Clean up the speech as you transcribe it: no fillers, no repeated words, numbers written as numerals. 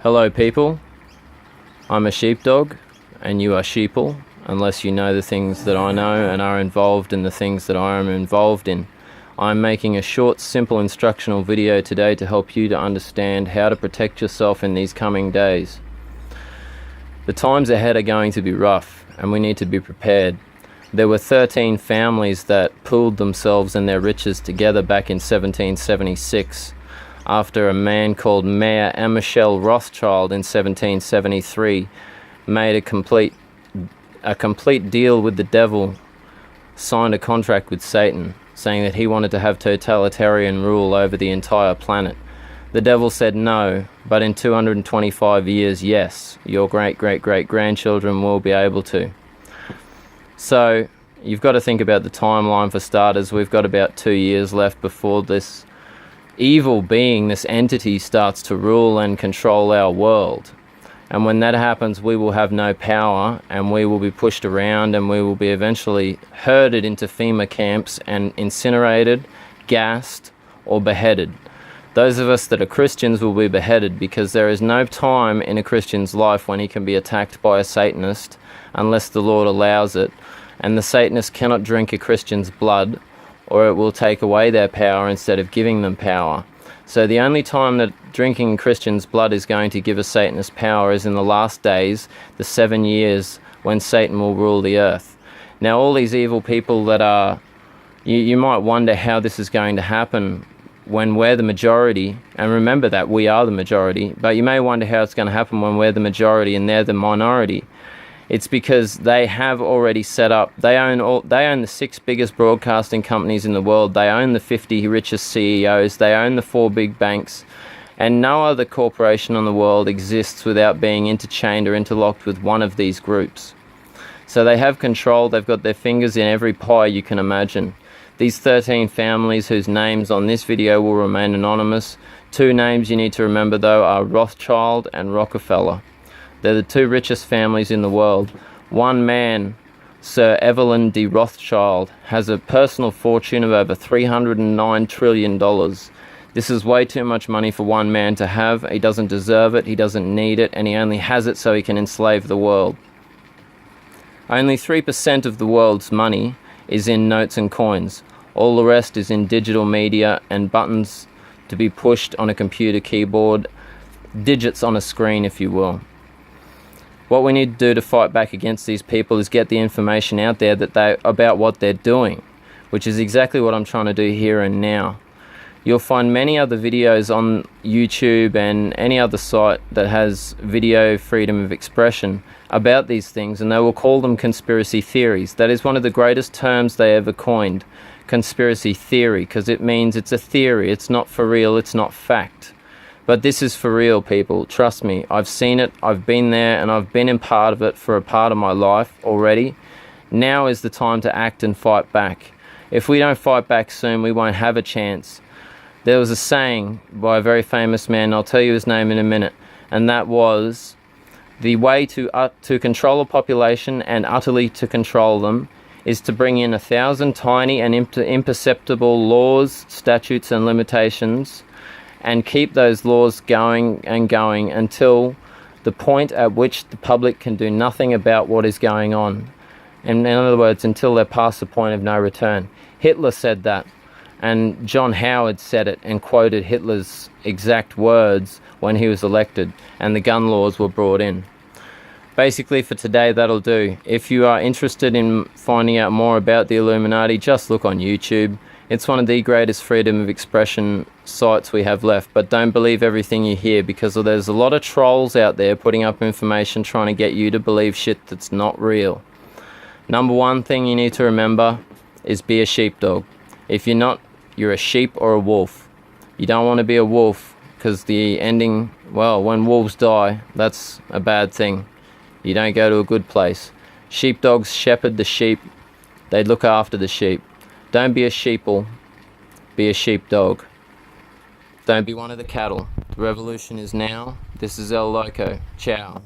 Hello people, I'm a sheepdog and you are sheeple, unless you know the things that I know and are involved in the things that I am involved in. I'm making a short, simple instructional video today to help you to understand how to protect yourself in these coming days. The times ahead are going to be rough and we need to be prepared. There were 13 families that pooled themselves and their riches together back in 1776. After a man called Mayer Amschel Rothschild in 1773 made a complete deal with the devil, signed a contract with Satan, saying that he wanted to have totalitarian rule over the entire planet. The devil said no, but in 225 years, yes, your great-great-great-grandchildren will be able to. So, you've got to think about the timeline for starters. We've got about 2 years left before this evil being, this entity, starts to rule and control our world. And when that happens, we will have no power and we will be pushed around and we will be eventually herded into FEMA camps and incinerated, gassed, or beheaded. Those of us that are Christians will be beheaded, because there is no time in a Christian's life when he can be attacked by a Satanist unless the Lord allows it. And the Satanist cannot drink a Christian's blood, or it will take away their power instead of giving them power. So the only time that drinking Christians' blood is going to give a Satanist power is in the last days, the 7 years when Satan will rule the earth. Now all these evil people that are, you might wonder how this is going to happen when we're the majority, and remember that we are the majority, but you may wonder how it's going to happen when we're the majority and they're the minority. It's because they have already set up, they own the 6 biggest broadcasting companies in the world, they own the 50 richest CEOs, they own the 4 big banks, and no other corporation in the world exists without being interchained or interlocked with one of these groups. So they have control, they've got their fingers in every pie you can imagine. These 13 families whose names on this video will remain anonymous. 2 names you need to remember though are Rothschild and Rockefeller. They're the 2 richest families in the world. One man, Sir Evelyn de Rothschild, has a personal fortune of over $309 trillion. This is way too much money for one man to have. He doesn't deserve it, he doesn't need it, and he only has it so he can enslave the world. Only 3% of the world's money is in notes and coins. All the rest is in digital media and buttons to be pushed on a computer keyboard, digits on a screen, if you will. What we need to do to fight back against these people is get the information out there about what they're doing, which is exactly what I'm trying to do here and now. You'll find many other videos on YouTube and any other site that has video freedom of expression about these things, and they will call them conspiracy theories. That is one of the greatest terms they ever coined, conspiracy theory, because it means it's a theory, it's not for real, it's not fact. But this is for real, people. Trust me, I've seen it, I've been there, and I've been in part of it for a part of my life already. Now is the time to act and fight back. If we don't fight back soon, we won't have a chance. There was a saying by a very famous man, I'll tell you his name in a minute, and that was, the way to control a population and utterly to control them is to bring in 1,000 tiny and imperceptible laws, statutes, and limitations, and keep those laws going and going until the point at which the public can do nothing about what is going on. In other words, until they're past the point of no return. Hitler said that, and John Howard said it and quoted Hitler's exact words when he was elected, and the gun laws were brought in. Basically for today, that'll do. If you are interested in finding out more about the Illuminati, just look on YouTube. It's one of the greatest freedom of expression sites we have left, but don't believe everything you hear, because there's a lot of trolls out there putting up information trying to get you to believe shit that's not real. Number 1 thing you need to remember is be a sheepdog. If you're not, you're a sheep or a wolf. You don't want to be a wolf, because the ending, well, when wolves die, that's a bad thing. You don't go to a good place. Sheepdogs shepherd the sheep. They look after the sheep. Don't be a sheeple, be a sheepdog. Don't be one of the cattle. The revolution is now. This is El Loco. Ciao.